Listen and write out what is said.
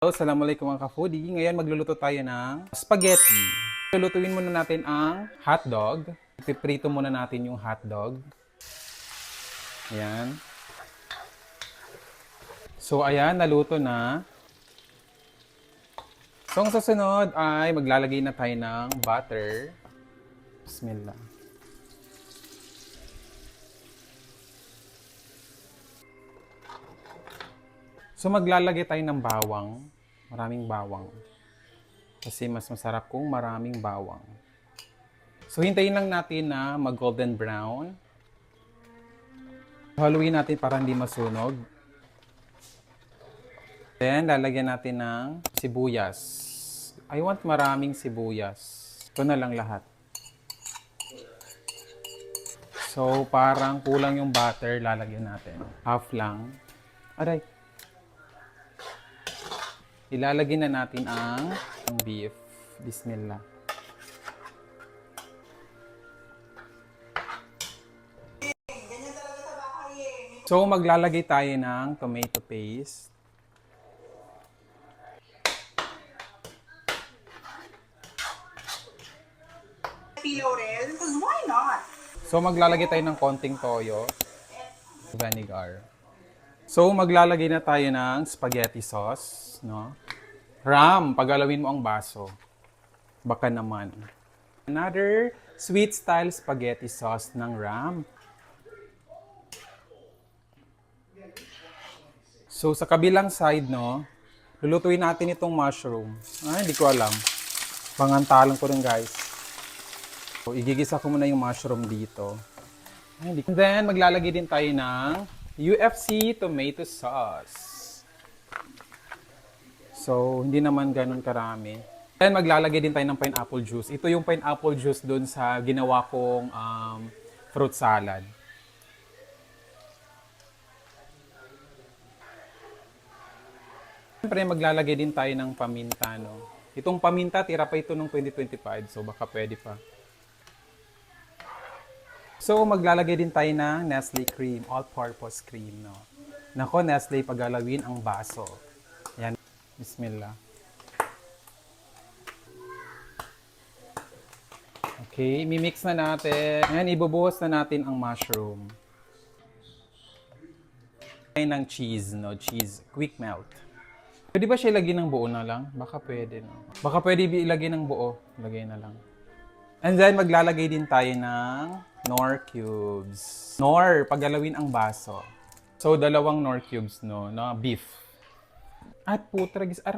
Hello, assalamualaikum mga ka-foodie. Ngayon magluluto tayo ng spaghetti. Lulutuin muna natin ang hotdog. Ipiprito muna natin yung hotdog. Ayan. So ayan, naluto na. So ang susunod ay maglalagay na tayo ng butter. Bismillah. So maglalagay tayo ng bawang. Maraming bawang. Kasi mas masarap kung maraming bawang. So hintayin lang natin na mag-golden brown. Haluin natin para hindi masunog. Then lalagyan natin ng sibuyas. I want maraming sibuyas. Ito na lang lahat. So parang kulang yung butter, lalagyan natin. Half lang. Aray. Ilalagay na natin ang beef. Bismillah. So, maglalagay tayo ng tomato paste. Laurel, because why not? So, maglalagay tayo ng konting toyo. Vinegar. So, maglalagay na tayo ng spaghetti sauce, no? Ram, pagalawin mo ang baso. Baka naman. Another sweet style spaghetti sauce ng Ram. So, sa kabilang side, no, lulutuin natin itong mushroom. Ay, hindi ko alam. Pangantalan ko rin, guys. So, igigisa ko muna yung mushroom dito. Ay, hindi ko. And then, maglalagay din tayo ng UFC tomato sauce. So, hindi naman ganun karami. Then, maglalagay din tayo ng pineapple juice. Ito yung pineapple juice dun sa ginawa kong fruit salad. Siyempre, maglalagay din tayo ng paminta, no? Itong paminta, tira pa ito nung 2025, so baka pwede pa. So, maglalagay din tayo ng Nestle cream, all-purpose cream, no? Nako, Nestle, pagalawin ang baso. Ayan, bismillah. Okay, mimix na natin. Ayan, ibubuhos na natin ang mushroom. Ayan ng cheese, no? Cheese, quick melt. Pwede ba siya ilagay ng buo na lang? Baka pwede, no? Baka pwede ilagay ng buo. Lagay na lang. And then, maglalagay din tayo ng Knorr cubes. Knorr, pagalawin ang baso. So, dalawang Knorr cubes, no? Na beef. At putragis.